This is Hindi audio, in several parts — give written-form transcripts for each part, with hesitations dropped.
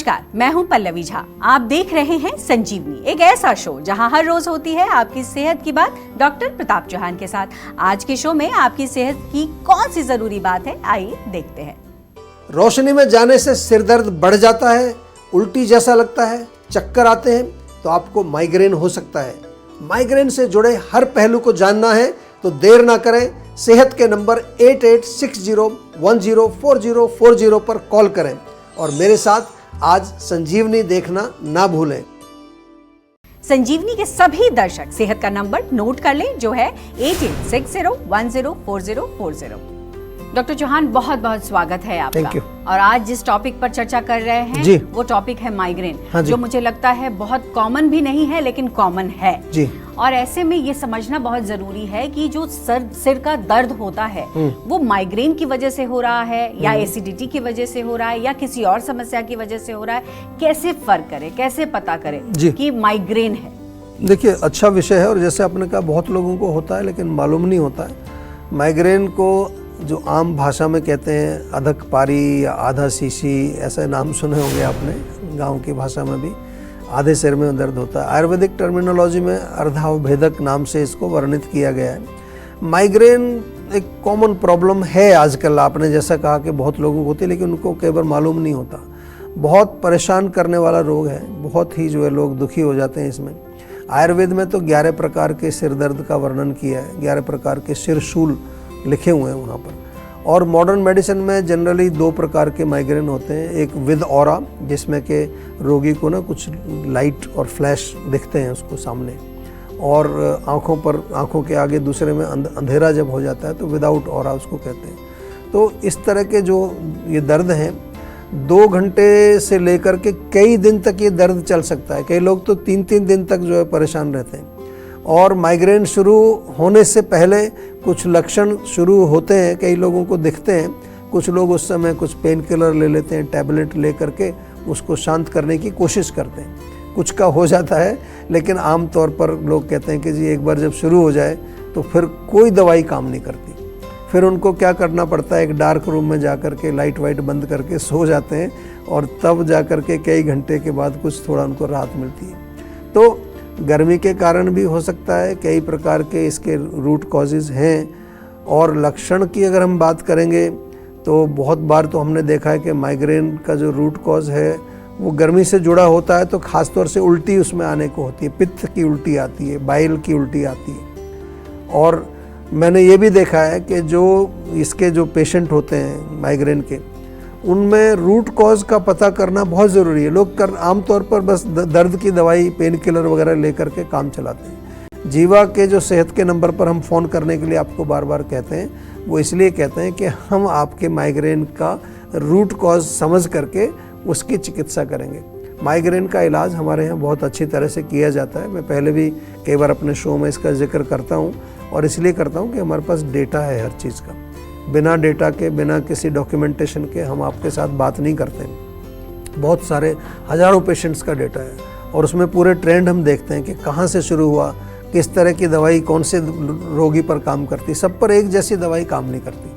नमस्कार, मैं हूं पल्लवी झा। आप देख रहे हैं संजीवनी, एक ऐसा शो जहां हर रोज होती है आपकी सेहत की बात डॉक्टर प्रताप चौहान के साथ। आज के शो में आपकी सेहत की कौन सी जरूरी बात है, आइए देखते हैं। रोशनी में जाने से सिर दर्द बढ़ जाता है, उल्टी जैसा लगता है, चक्कर आते हैं, तो आपको माइग्रेन हो सकता है। माइग्रेन से जुड़े हर पहलू को जानना है तो देर ना करें, सेहत के नंबर 8860104040 पर कॉल करें और मेरे साथ आज संजीवनी देखना ना भूलें। संजीवनी के सभी दर्शक सेहत का नंबर नोट कर लें, जो है 8860104040। डॉक्टर चौहान, बहुत बहुत स्वागत है आपका। Thank you। और आज जिस टॉपिक पर चर्चा कर रहे हैं जी। वो टॉपिक है माइग्रेन, हाँ जी। जो मुझे लगता है बहुत कॉमन भी नहीं है लेकिन कॉमन है जी। और ऐसे में ये समझना बहुत जरूरी है कि जो सिर का दर्द होता है वो माइग्रेन की वजह से हो रहा है या एसिडिटी की वजह से हो रहा है या किसी और समस्या की वजह से हो रहा है। कैसे फर्क करें, कैसे पता करें कि माइग्रेन है? देखिए, अच्छा विषय है और जैसे आपने कहा बहुत लोगों को होता है लेकिन मालूम नहीं होता है। माइग्रेन को जो आम भाषा में कहते हैं अधक पारी या आधा शीशी, ऐसे नाम सुने होंगे आपने, गांव की भाषा में भी आधे सिर में दर्द होता है। आयुर्वेदिक टर्मिनोलॉजी में अर्धावभेदक नाम से इसको वर्णित किया गया है। माइग्रेन एक कॉमन प्रॉब्लम है आजकल, आपने जैसा कहा कि बहुत लोगों को होती है लेकिन उनको कई बार मालूम नहीं होता। बहुत परेशान करने वाला रोग है, बहुत ही जो है लोग दुखी हो जाते हैं इसमें। आयुर्वेद में तो 11 प्रकार के सिर दर्द का वर्णन किया है, 11 प्रकार के सिरशूल लिखे हुए हैं वहाँ पर। और मॉडर्न मेडिसिन में जनरली 2 प्रकार के माइग्रेन होते हैं, एक विद ऑरा जिसमें कि रोगी को ना कुछ लाइट और फ्लैश दिखते हैं उसको सामने, और आँखों के आगे दूसरे में अंधेरा जब हो जाता है तो विदाउट ऑरा उसको कहते हैं। तो इस तरह के जो ये दर्द हैं 2 घंटे से लेकर के कई दिन तक ये दर्द चल सकता है। कई लोग तो 3-3 दिन तक जो है परेशान रहते हैं। और माइग्रेन शुरू होने से पहले कुछ लक्षण शुरू होते हैं, कई लोगों को दिखते हैं। कुछ लोग उस समय कुछ पेन किलर ले लेते हैं, टैबलेट ले करके उसको शांत करने की कोशिश करते हैं। कुछ का हो जाता है लेकिन आम तौर पर लोग कहते हैं कि जी एक बार जब शुरू हो जाए तो फिर कोई दवाई काम नहीं करती। फिर उनको क्या करना पड़ता है, एक डार्क रूम में जा कर के लाइट वाइट बंद करके सो जाते हैं और तब जा कर के कई घंटे के बाद कुछ थोड़ा उनको राहत मिलती है। तो गर्मी के कारण भी हो सकता है, कई प्रकार के इसके रूट कॉजेज़ हैं। और लक्षण की अगर हम बात करेंगे तो बहुत बार तो हमने देखा है कि माइग्रेन का जो रूट कॉज है वो गर्मी से जुड़ा होता है, तो ख़ास तौर से उल्टी उसमें आने को होती है, पित्त की उल्टी आती है, बाइल की उल्टी आती है। और मैंने ये भी देखा है कि जो इसके जो पेशेंट होते हैं माइग्रेन के, उनमें रूट कॉज का पता करना बहुत ज़रूरी है। लोग आमतौर पर बस दर्द की दवाई, पेन किलर वगैरह लेकर के काम चलाते हैं। जीवा के जो सेहत के नंबर पर हम फ़ोन करने के लिए आपको बार बार कहते हैं, वो इसलिए कहते हैं कि हम आपके माइग्रेन का रूट कॉज समझ करके उसकी चिकित्सा करेंगे। माइग्रेन का इलाज हमारे यहाँ बहुत अच्छी तरह से किया जाता है। मैं पहले भी कई बार अपने शो में इसका जिक्र करता हूँ और इसलिए करता हूँ कि हमारे पास डेटा है हर चीज़ का। बिना डेटा के, बिना किसी डॉक्यूमेंटेशन के हम आपके साथ बात नहीं करते। बहुत सारे हज़ारों पेशेंट्स का डेटा है और उसमें पूरे ट्रेंड हम देखते हैं कि कहाँ से शुरू हुआ, किस तरह की दवाई कौन से रोगी पर काम करती। सब पर एक जैसी दवाई काम नहीं करती।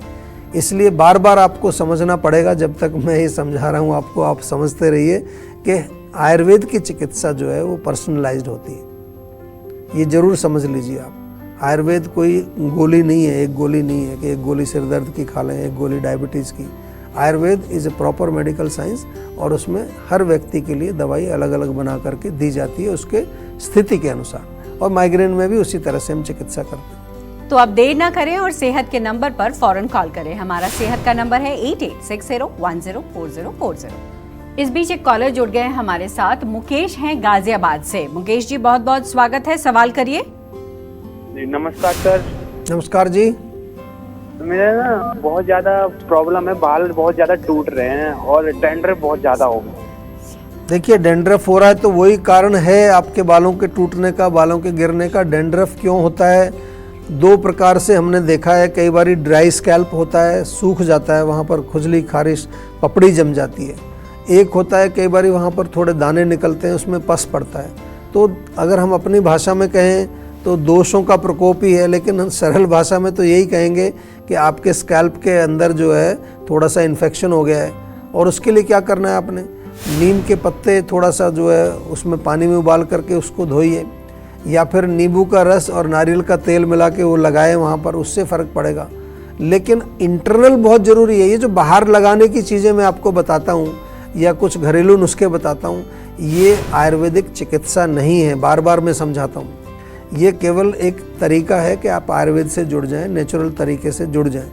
इसलिए बार बार आपको समझना पड़ेगा। जब तक मैं ये समझा रहा हूँ आपको, आप समझते रहिए कि आयुर्वेद की चिकित्सा जो है वो पर्सनलाइज्ड होती है। ये ज़रूर समझ लीजिए आप। आयुर्वेद कोई गोली नहीं है, एक गोली नहीं है कि एक गोली सिर दर्द की खा लें, एक गोली डायबिटीज़ की। Ayurveda is a proper medical science और उसमें हर व्यक्ति के लिए दवाई अलग अलग बना करके दी जाती है उसके स्थिति के अनुसार। और माइग्रेन में भी उसी तरह से हम चिकित्सा करते हैं। तो अब देर ना करें और सेहत के नंबर पर फौरन कॉल करें। हमारा सेहत का नंबर है 8860104040। इस बीच एक कॉलर जुड़ गए हैं हमारे साथ। मुकेश हैं गाजियाबाद से। मुकेश जी, बहुत बहुत स्वागत है, सवाल करिए। जी नमस्कार सर। नमस्कार जी। मेरा ना बहुत ज़्यादा प्रॉब्लम है, बाल बहुत ज़्यादा टूट रहे हैं और डैंड्रफ बहुत ज़्यादा हो गया। देखिए, डैंड्रफ हो रहा है तो वही कारण है आपके बालों के टूटने का, बालों के गिरने का। डैंड्रफ क्यों होता है? 2 प्रकार से हमने देखा है। कई बार ड्राई स्कैल्प होता है, सूख जाता है, वहाँ पर खुजली, खारिश, पपड़ी जम जाती है। एक होता है कई बार वहाँ पर थोड़े दाने निकलते हैं, उसमें पस पड़ता है। तो अगर हम अपनी भाषा में कहें तो दोषों का प्रकोप ही है, लेकिन सरल भाषा में तो यही कहेंगे कि आपके स्कैल्प के अंदर जो है थोड़ा सा इन्फेक्शन हो गया है। और उसके लिए क्या करना है आपने? नीम के पत्ते थोड़ा सा जो है उसमें पानी में उबाल करके उसको धोइए, या फिर नींबू का रस और नारियल का तेल मिला के वो लगाए वहाँ पर, उससे फ़र्क पड़ेगा। लेकिन इंटरनल बहुत ज़रूरी है। ये जो बाहर लगाने की चीज़ें मैं आपको बताता हूँ या कुछ घरेलू नुस्खे बताता हूँ, ये आयुर्वेदिक चिकित्सा नहीं है। बार बार मैं समझाता हूँ, ये केवल एक तरीका है कि आप आयुर्वेद से जुड़ जाएं, नेचुरल तरीके से जुड़ जाएं।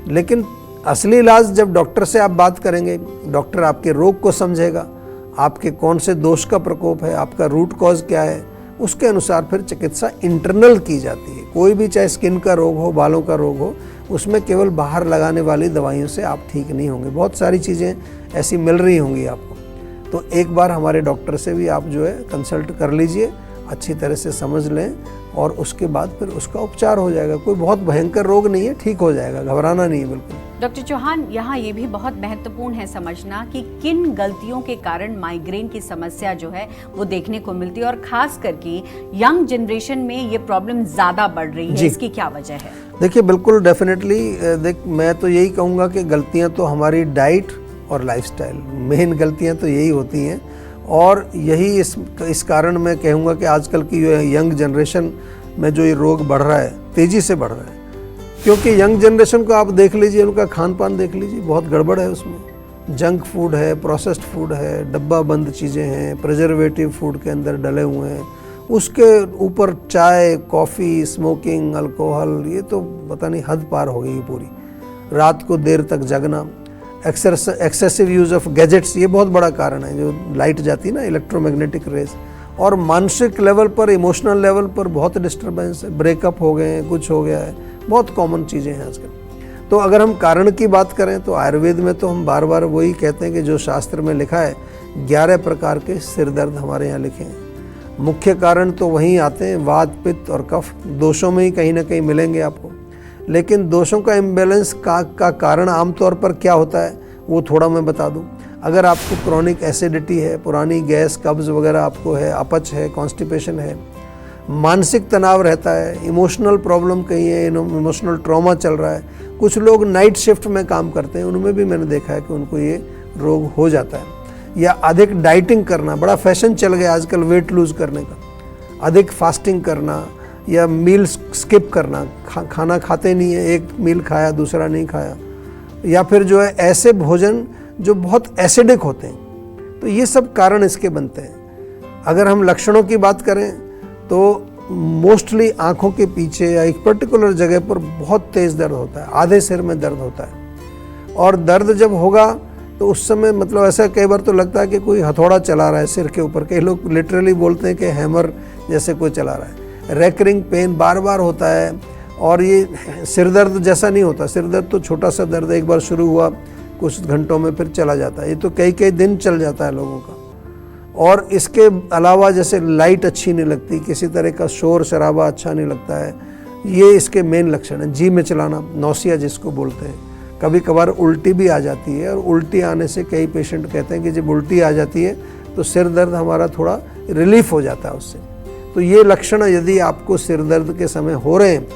लेकिन असली इलाज जब डॉक्टर से आप बात करेंगे, डॉक्टर आपके रोग को समझेगा, आपके कौन से दोष का प्रकोप है, आपका रूट कॉज क्या है, उसके अनुसार फिर चिकित्सा इंटरनल की जाती है। कोई भी, चाहे स्किन का रोग हो, बालों का रोग हो, उसमें केवल बाहर लगाने वाली दवाइयों से आप ठीक नहीं होंगे। बहुत सारी चीज़ें ऐसी मिल रही होंगी आपको। तो एक बार हमारे डॉक्टर से भी आप जो है कंसल्ट कर लीजिए, अच्छी तरह से समझ लें, और उसके बाद फिर उसका उपचार हो जाएगा। कोई बहुत भयंकर रोग नहीं है, ठीक हो जाएगा, घबराना नहीं है बिल्कुल। डॉक्टर चौहान, यहाँ ये भी बहुत महत्वपूर्ण है समझना कि किन गलतियों के कारण माइग्रेन की समस्या जो है वो देखने को मिलती है, और खास करके यंग जनरेशन में ये प्रॉब्लम ज़्यादा बढ़ रही है। इसकी क्या वजह है? देखिए, बिल्कुल डेफिनेटली, मैं तो यही कहूँगा कि गलतियाँ तो हमारी डाइट और लाइफस्टाइल, मेन गलतियाँ तो यही होती हैं। और यही इस कारण मैं कहूँगा कि आजकल की जो यंग जनरेशन में जो ये रोग बढ़ रहा है, तेज़ी से बढ़ रहा है। क्योंकि यंग जनरेशन को आप देख लीजिए, उनका खान पान देख लीजिए, बहुत गड़बड़ है उसमें। जंक फूड है, प्रोसेस्ड फूड है, डब्बा बंद चीज़ें हैं, प्रिजर्वेटिव फूड के अंदर डले हुए हैं, उसके ऊपर चाय, कॉफ़ी, स्मोकिंग, अल्कोहल, ये तो पता नहीं हद पार हो गई पूरी। रात को देर तक जगना, एक्सेसिव यूज़ ऑफ गैजेट्स, ये बहुत बड़ा कारण है। जो लाइट जाती है ना, इलेक्ट्रोमैग्नेटिक रेज, और मानसिक लेवल पर, इमोशनल लेवल पर बहुत डिस्टर्बेंस है, ब्रेकअप हो गए हैं, कुछ हो गया है, बहुत कॉमन चीज़ें हैं आजकल। तो अगर हम कारण की बात करें तो आयुर्वेद में तो हम बार बार वही कहते हैं कि जो शास्त्र में लिखा है, 11 प्रकार के सिर दर्द हमारे यहाँ लिखे हैं। मुख्य कारण तो वहीं आते हैं, वात, पित्त और कफ, दोषों में ही कहीं ना कहीं मिलेंगे आपको। लेकिन दोषों का इम्बैलेंस का कारण आमतौर पर क्या होता है वो थोड़ा मैं बता दूं। अगर आपको क्रॉनिक एसिडिटी है, पुरानी गैस, कब्ज़ वगैरह आपको है, अपच है, कॉन्स्टिपेशन है, मानसिक तनाव रहता है, इमोशनल प्रॉब्लम कहीं है, इमोशनल ट्रॉमा चल रहा है, कुछ लोग नाइट शिफ्ट में काम करते हैं, उनमें भी मैंने देखा है कि उनको ये रोग हो जाता है। या अधिक डाइटिंग करना, बड़ा फैशन चल गया आजकल वेट लूज़ करने का, अधिक फास्टिंग करना या मील स्किप करना, खाना खाते नहीं है, एक मील खाया दूसरा नहीं खाया, या फिर जो है ऐसे भोजन जो बहुत एसिडिक होते हैं। तो ये सब कारण इसके बनते हैं। अगर हम लक्षणों की बात करें तो मोस्टली आँखों के पीछे या एक पर्टिकुलर जगह पर बहुत तेज़ दर्द होता है, आधे सिर में दर्द होता है। और दर्द जब होगा तो उस समय मतलब ऐसा कई बार तो लगता है कि कोई हथौड़ा चला रहा है सिर के ऊपर। कई लोग लिटरली बोलते हैं कि हैमर जैसे कोई चला रहा है। रेकरिंग पेन बार बार होता है, और ये सिर दर्द जैसा नहीं होता। सिर दर्द तो छोटा सा दर्द, एक बार शुरू हुआ कुछ घंटों में फिर चला जाता है, ये तो कई कई दिन चल जाता है लोगों का। और इसके अलावा जैसे लाइट अच्छी नहीं लगती, किसी तरह का शोर शराबा अच्छा नहीं लगता है, ये इसके मेन लक्षण हैं। जी में चलाना, नौसिया जिसको बोलते हैं। कभी कभार उल्टी भी आ जाती है, और उल्टी आने से कई पेशेंट कहते हैं कि जब उल्टी आ जाती है तो सिर दर्द हमारा थोड़ा रिलीफ हो जाता है उससे। तो ये लक्षण यदि आपको सिर दर्द के समय हो रहे हैं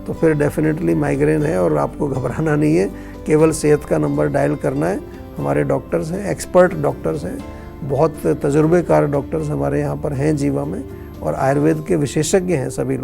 तो फिर डेफिनेटली माइग्रेन है, और आपको घबराना नहीं है। केवल सेहत का नंबर डायल करना है। हमारे डॉक्टर्स हैं, एक्सपर्ट डॉक्टर्स हैं, बहुत तजुर्बेकार डॉक्टर्स हमारे यहाँ पर हैं जीवा में, और आयुर्वेद के विशेषज्ञ हैं सभी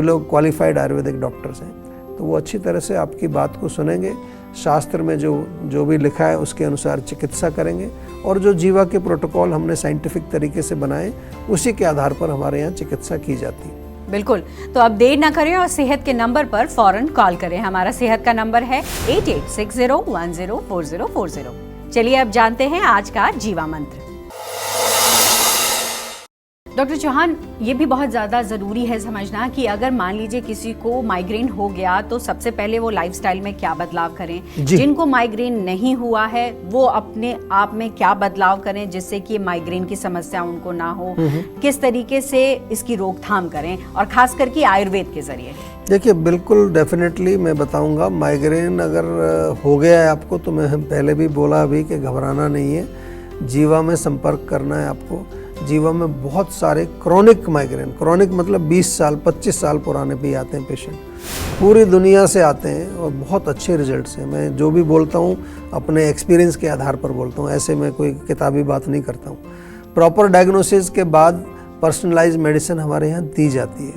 लोग क्वालिफाइड आयुर्वेदिक डॉक्टर्स हैं। तो वो अच्छी तरह से आपकी बात को सुनेंगे, शास्त्र में जो भी लिखा है उसके अनुसार चिकित्सा करेंगे, और जो जीवा के प्रोटोकॉल हमने साइंटिफिक तरीके से बनाए उसी के आधार पर हमारे यहाँ चिकित्सा की जाती है। बिल्कुल। तो अब देर ना करें और सेहत के नंबर पर फौरन कॉल करें। हमारा सेहत का नंबर है 8860104040। चलिए अब जानते हैं आज का जीवा मंत्र। डॉक्टर चौहान, ये भी बहुत ज़्यादा ज़रूरी है समझना कि अगर मान लीजिए किसी को माइग्रेन हो गया तो सबसे पहले वो लाइफस्टाइल में क्या बदलाव करें, जिनको माइग्रेन नहीं हुआ है वो अपने आप में क्या बदलाव करें जिससे कि माइग्रेन की समस्या उनको ना हो, किस तरीके से इसकी रोकथाम करें, और खास करके आयुर्वेद के जरिए। देखिए, बिल्कुल डेफिनेटली मैं बताऊंगा। माइग्रेन अगर हो गया है आपको, तो मैं पहले भी बोला अभी कि घबराना नहीं है, जीवा में संपर्क करना है आपको। जीवा में बहुत सारे क्रॉनिक माइग्रेन, क्रॉनिक मतलब 20 साल 25 साल पुराने भी आते हैं पेशेंट, पूरी दुनिया से आते हैं और बहुत अच्छे रिजल्ट्स हैं। मैं जो भी बोलता हूँ अपने एक्सपीरियंस के आधार पर बोलता हूँ, ऐसे मैं कोई किताबी बात नहीं करता हूँ। प्रॉपर डायग्नोसिस के बाद पर्सनलाइज्ड मेडिसिन हमारे यहाँ दी जाती है।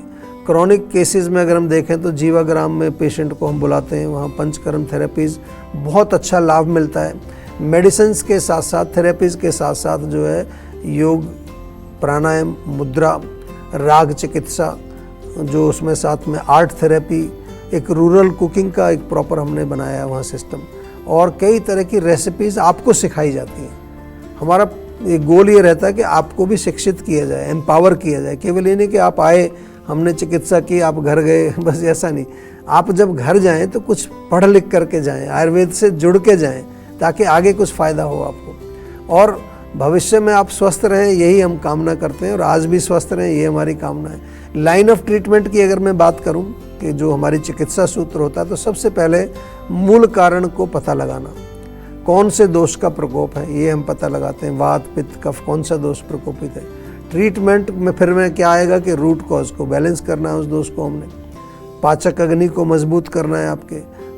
क्रॉनिक केसेस में अगर हम देखें तो जीवाग्राम में पेशेंट को हम बुलाते हैं, वहाँ पंचकर्म थेरेपीज़ बहुत अच्छा लाभ मिलता है। मेडिसिन्स के साथ साथ, थेरेपीज़ के साथ साथ जो है योग, प्राणायाम, मुद्रा, राग चिकित्सा, जो उसमें साथ में आर्ट थेरेपी, एक रूरल कुकिंग का एक प्रॉपर हमने बनाया है वहाँ सिस्टम, और कई तरह की रेसिपीज़ आपको सिखाई जाती हैं। हमारा एक गोल ये रहता है कि आपको भी शिक्षित किया जाए, एम्पावर किया जाए। केवल ये नहीं कि आप आए, हमने चिकित्सा की, आप घर गए, बस ऐसा नहीं। आप जब घर जाएं तो कुछ पढ़ लिख करके जाएं, आयुर्वेद से जुड़ के जाएं, ताकि आगे कुछ फ़ायदा हो आपको और भविष्य में आप स्वस्थ रहें, यही हम कामना करते हैं। और आज भी स्वस्थ रहें, ये हमारी कामना है। लाइन ऑफ ट्रीटमेंट की अगर मैं बात करूं कि जो हमारी चिकित्सा सूत्र होता है, तो सबसे पहले मूल कारण को पता लगाना, कौन से दोष का प्रकोप है ये हम पता लगाते हैं। वात, पित्त, कफ, कौन सा दोष प्रकोपित है। ट्रीटमेंट में फिर में क्या आएगा कि रूट कॉज को बैलेंस करना है, उस दोष को हमने पाचक अग्नि को मजबूत करना है, आपके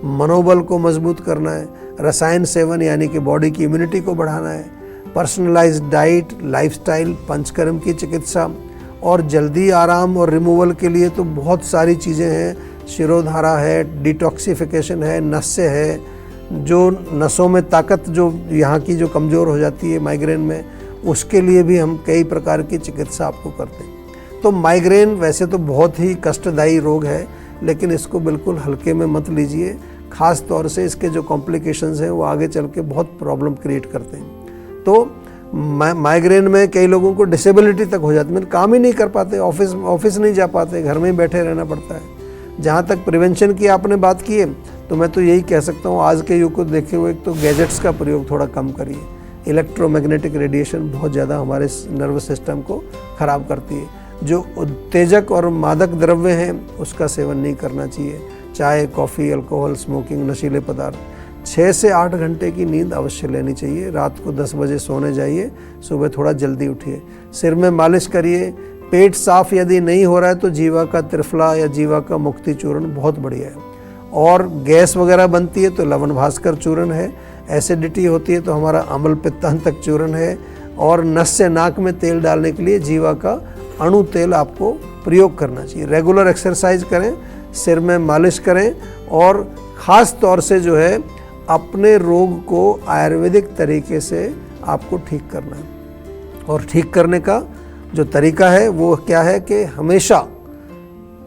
मनोबल को मजबूत करना है, रसायन सेवन यानी कि बॉडी की इम्यूनिटी को बढ़ाना है, पर्सनलाइज्ड डाइट, लाइफस्टाइल, पंचकर्म की चिकित्सा, और जल्दी आराम और रिमूवल के लिए तो बहुत सारी चीज़ें हैं। शिरोधारा है, डिटॉक्सिफिकेशन है, नसें है, जो नसों में ताकत जो यहाँ की जो कमज़ोर हो जाती है माइग्रेन में, उसके लिए भी हम कई प्रकार की चिकित्सा आपको करते हैं। तो माइग्रेन वैसे तो बहुत ही कष्टदायी रोग है, लेकिन इसको बिल्कुल हल्के में मत लीजिए। ख़ास तौर से इसके जो कॉम्प्लिकेशंस हैं वो आगे चल के बहुत प्रॉब्लम क्रिएट करते हैं। तो माइग्रेन में कई लोगों को डिसेबिलिटी तक हो जाती है, मतलब काम ही नहीं कर पाते, ऑफिस नहीं जा पाते, घर में ही बैठे रहना पड़ता है। जहाँ तक प्रिवेंशन की आपने बात की है, तो मैं तो यही कह सकता हूँ, आज के युग को देखे हुए एक तो गैजेट्स का प्रयोग थोड़ा कम करिए। इलेक्ट्रोमैग्नेटिक रेडिएशन बहुत ज़्यादा हमारे नर्वस सिस्टम को ख़राब करती है। जो उत्तेजक और मादक द्रव्य हैं उसका सेवन नहीं करना चाहिए, चाय, कॉफ़ी, अल्कोहल, स्मोकिंग, नशीले पदार्थ। 6 से 8 घंटे की नींद अवश्य लेनी चाहिए। रात को 10 बजे सोने जाइए, सुबह थोड़ा जल्दी उठिए। सिर में मालिश करिए। पेट साफ यदि नहीं हो रहा है तो जीवा का त्रिफला या जीवा का मुक्ति चूर्ण बहुत बढ़िया है। और गैस वगैरह बनती है तो लवण भास्कर चूर्ण है। एसिडिटी होती है तो हमारा अम्ल पित्तांतक चूर्ण है। और नस से नाक में तेल डालने के लिए जीवा का अणु तेल आपको प्रयोग करना चाहिए। रेगुलर एक्सरसाइज करें, सिर में मालिश करें, और ख़ास तौर से जो है अपने रोग को आयुर्वेदिक तरीके से आपको ठीक करना है। और ठीक करने का जो तरीका है वो क्या है कि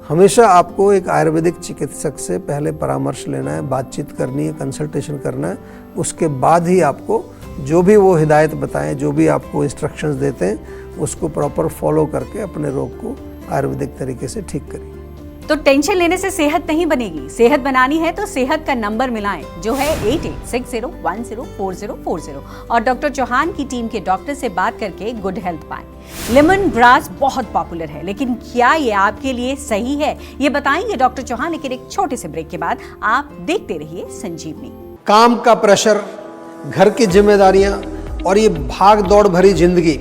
हमेशा आपको एक आयुर्वेदिक चिकित्सक से पहले परामर्श लेना है, बातचीत करनी है, कंसल्टेशन करना है। उसके बाद ही आपको जो भी वो हिदायत बताएं, जो भी आपको इंस्ट्रक्शंस देते हैं, उसको प्रॉपर फॉलो करके अपने रोग को आयुर्वेदिक तरीके से ठीक करिए। तो टेंशन लेने से सेहत नहीं बनेगी। सेहत बनानी है तो सेहत का नंबर मिलाएं, जो है 8860104040, और डॉक्टर चौहान की टीम के डॉक्टर से बात करके गुड हेल्थ पाएं। लेमन ग्रास बहुत पॉपुलर है, लेकिन क्या ये आपके लिए सही है, ये बताएंगे डॉक्टर चौहान, लेकिन एक छोटे से ब्रेक के बाद। आप देखते रहिए संजीवनी। काम का प्रेशर, घर की जिम्मेदारियां और ये भाग दौड़ भरी जिंदगी,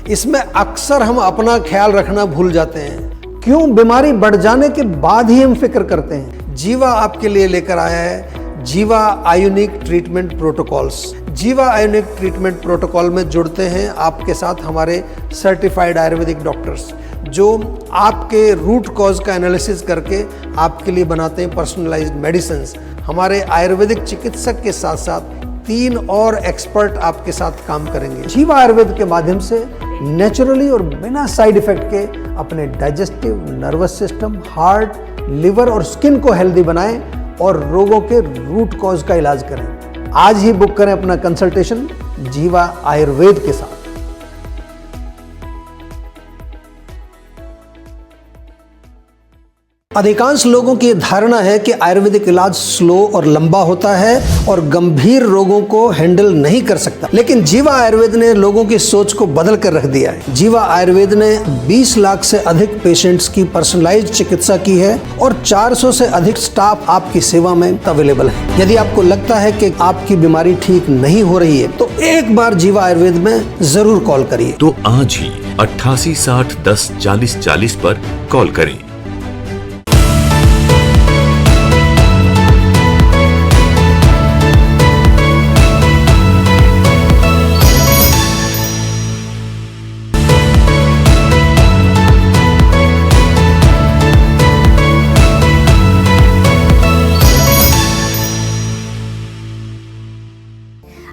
इसमें अक्सर हम अपना ख्याल रखना भूल जाते हैं। क्यों? बीमारी बढ़ जाने के बाद ही हम फिक्र करते हैं। जीवा आपके लिए लेकर आया है जीवा आयोनिक ट्रीटमेंट प्रोटोकॉल्स। जीवा आयोनिक ट्रीटमेंट प्रोटोकॉल में जुड़ते हैं आपके साथ हमारे सर्टिफाइड आयुर्वेदिक डॉक्टर्स, जो आपके रूट कॉज का एनालिसिस करके आपके लिए बनाते हैं पर्सनलाइज्ड मेडिसिन्स। हमारे आयुर्वेदिक चिकित्सक के साथ साथ 3 और एक्सपर्ट आपके साथ काम करेंगे। जीवा आयुर्वेद के माध्यम से नेचुरली और बिना साइड इफेक्ट के अपने digestive, nervous system, heart, liver और स्किन को हेल्दी बनाएं और रोगों के रूट कॉज का इलाज करें। आज ही बुक करें अपना कंसल्टेशन जीवा आयुर्वेद के साथ। अधिकांश लोगों की धारणा है कि आयुर्वेदिक इलाज स्लो और लंबा होता है और गंभीर रोगों को हैंडल नहीं कर सकता, लेकिन जीवा आयुर्वेद ने लोगों की सोच को बदल कर रख दिया है। जीवा आयुर्वेद ने 20 लाख से अधिक पेशेंट्स की पर्सनलाइज्ड चिकित्सा की है और 400 से अधिक स्टाफ आपकी सेवा में अवेलेबल है। यदि आपको लगता है कि आपकी बीमारी ठीक नहीं हो रही है, तो एक बार जीवा आयुर्वेद में जरूर कॉल करिए। तो आज ही 88 60 10 40 40 पर कॉल करें।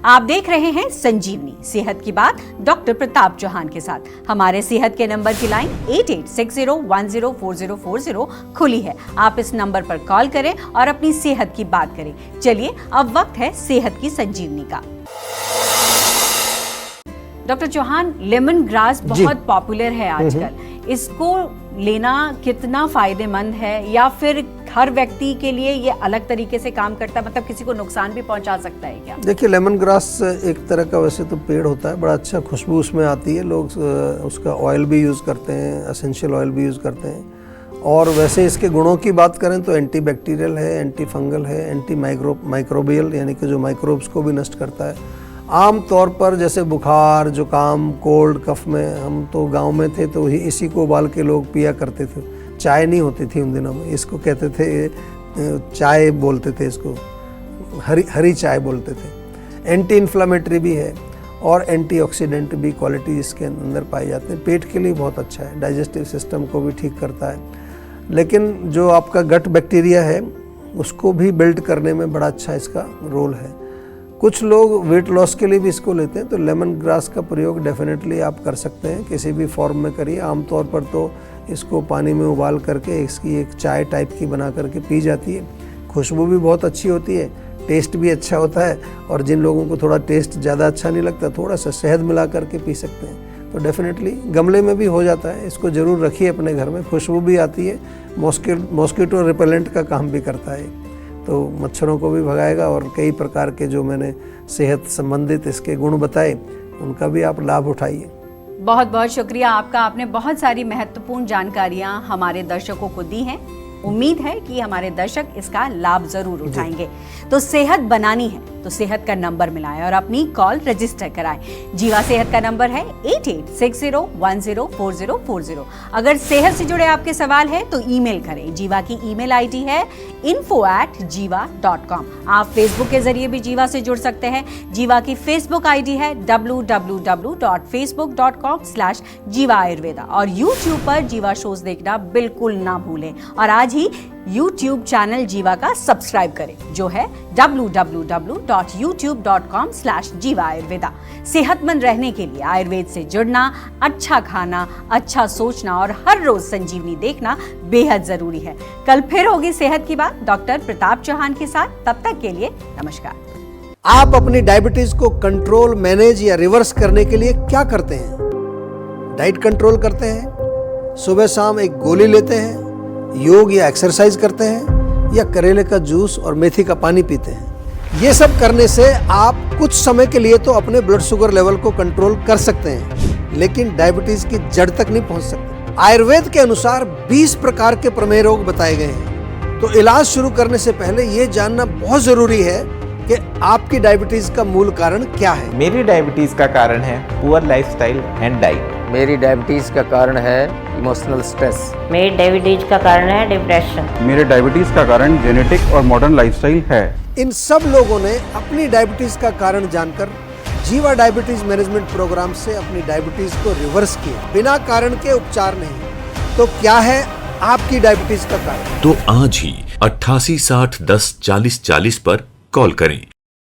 आप देख रहे हैं संजीवनी सेहत की बात डॉक्टर प्रताप चौहान के साथ। हमारे सेहत के नंबर की लाइन 8860104040 खुली है। आप इस नंबर पर कॉल करें और अपनी सेहत की बात करें। चलिए अब वक्त है सेहत की संजीवनी का। डॉक्टर चौहान, लेमन ग्रास बहुत पॉपुलर है आजकल। इसको लेना कितना फायदेमंद है, या फिर हर व्यक्ति के लिए ये अलग तरीके से काम करता है, मतलब किसी को नुकसान भी पहुंचा सकता है क्या? देखिए, लेमन ग्रास एक तरह का वैसे तो पेड़ होता है, बड़ा अच्छा खुशबू उसमें आती है। लोग उसका ऑयल भी यूज़ करते हैं, एसेंशियल ऑयल भी यूज़ करते हैं। और वैसे इसके गुणों की बात करें तो एंटी बैक्टीरियल है, एंटी फंगल है, एंटी माइक्रोबियल यानी कि जो माइक्रोब्स को भी नष्ट करता है। आम तौर पर जैसे बुखार, जुकाम, कोल्ड, कफ में, हम तो गांव में थे तो इसी को उबाल के लोग पिया करते थे। चाय नहीं होती थी उन दिनों में, इसको कहते थे चाय बोलते थे, इसको हरी चाय बोलते थे। एंटी इन्फ्लामेटरी भी है और एंटीऑक्सीडेंट भी क्वालिटी इसके अंदर पाए जाते हैं। पेट के लिए बहुत अच्छा है, डाइजेस्टिव सिस्टम को भी ठीक करता है। लेकिन जो आपका गट बैक्टीरिया है उसको भी बिल्ड करने में बड़ा अच्छा इसका रोल है। कुछ लोग वेट लॉस के लिए भी इसको लेते हैं, तो लेमन ग्रास का प्रयोग डेफिनेटली आप कर सकते हैं, किसी भी फॉर्म में करिए। आमतौर पर तो इसको पानी में उबाल करके इसकी एक चाय टाइप की बना करके पी जाती है। खुशबू भी बहुत अच्छी होती है, टेस्ट भी अच्छा होता है। और जिन लोगों को थोड़ा टेस्ट ज़्यादा अच्छा नहीं लगता, थोड़ा सा शहद मिला करके पी सकते हैं। तो डेफिनेटली गमले में भी हो जाता है, इसको ज़रूर रखिए अपने घर में। खुशबू भी आती है, मॉस्किटो रिपेलेंट का काम भी करता है, तो मच्छरों को भी भगाएगा। और कई प्रकार के जो मैंने सेहत संबंधित इसके गुण बताए, उनका भी आप लाभ उठाइए। बहुत बहुत शुक्रिया आपका। आपने बहुत सारी महत्वपूर्ण जानकारियां हमारे दर्शकों को दी हैं। उम्मीद है कि हमारे दर्शक इसका लाभ जरूर उठाएंगे। तो सेहत बनानी है तो सेहत का नंबर मिलाएं और अपनी कॉल रजिस्टर कराएं। जीवा सेहत का नंबर है 8860104040। अगर सेहत से जुड़े आपके सवाल है तो ईमेल करें। जीवा की ईमेल आईडी है info@jiva.com। आप फेसबुक के जरिए भी जीवा से जुड़ सकते हैं। जीवा की फेसबुक आईडी है www.facebook.com/jiva ayurveda। और यूट्यूब पर जीवा शोज देखना बिल्कुल ना भूलें। और आज ही यूट्यूब चैनल जीवा का सब्सक्राइब करें, जो है www.youtube.com/jiva ayurveda। सेहतमंद रहने के लिए आयुर्वेद से जुड़ना, अच्छा खाना, अच्छा सोचना और हर रोज संजीवनी देखना बेहद जरूरी है। कल फिर होगी सेहत की बात डॉक्टर प्रताप चौहान के साथ। तब तक के लिए नमस्कार। आप अपनी डायबिटीज को कंट्रोल, मैनेज या रिवर्स करने के लिए क्या करते हैं? डाइट कंट्रोल करते हैं, सुबह शाम एक गोली लेते हैं, योग या एक्सरसाइज करते हैं, या करेले का जूस और मेथी का पानी पीते हैं? ये सब करने से आप कुछ समय के लिए तो अपने ब्लड शुगर लेवल को कंट्रोल कर सकते हैं, लेकिन डायबिटीज की जड़ तक नहीं पहुंच सकते। आयुर्वेद के अनुसार 20 प्रकार के प्रमेय रोग बताए गए हैं। तो इलाज शुरू करने से पहले ये जानना बहुत जरूरी है कि आपकी डायबिटीज का मूल कारण क्या है। मेरी डायबिटीज का कारण है पुअर लाइफस्टाइल एंड डाइट। मेरी डायबिटीज का कारण है इमोशनल स्ट्रेस। मेरी डायबिटीज का कारण है डिप्रेशन। मेरे डायबिटीज का कारण जेनेटिक और मॉडर्न लाइफस्टाइल है। इन सब लोगों ने अपनी डायबिटीज का कारण जानकर जीवा डायबिटीज मैनेजमेंट प्रोग्राम से अपनी डायबिटीज को रिवर्स किया, बिना कारण के उपचार नहीं। तो क्या है आपकी डायबिटीज का कारण? तो आज ही 88 60 10 40 40 पर कॉल करें।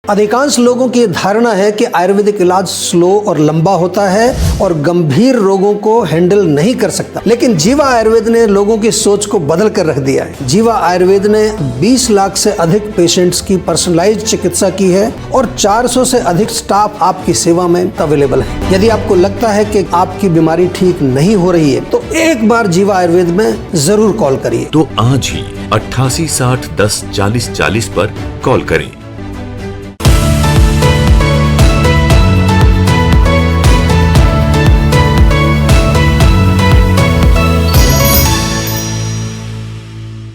अधिकांश लोगों की धारणा है कि आयुर्वेदिक इलाज स्लो और लंबा होता है और गंभीर रोगों को हैंडल नहीं कर सकता, लेकिन जीवा आयुर्वेद ने लोगों की सोच को बदल कर रख दिया है। जीवा आयुर्वेद ने 20 लाख से अधिक पेशेंट्स की पर्सनलाइज्ड चिकित्सा की है और 400 से अधिक स्टाफ आपकी सेवा में अवेलेबल है। यदि आपको लगता है कि आपकी बीमारी ठीक नहीं हो रही है तो एक बार जीवा आयुर्वेद में जरूर कॉल करिए। तो आज ही 88 60 10 40 40 पर कॉल करें।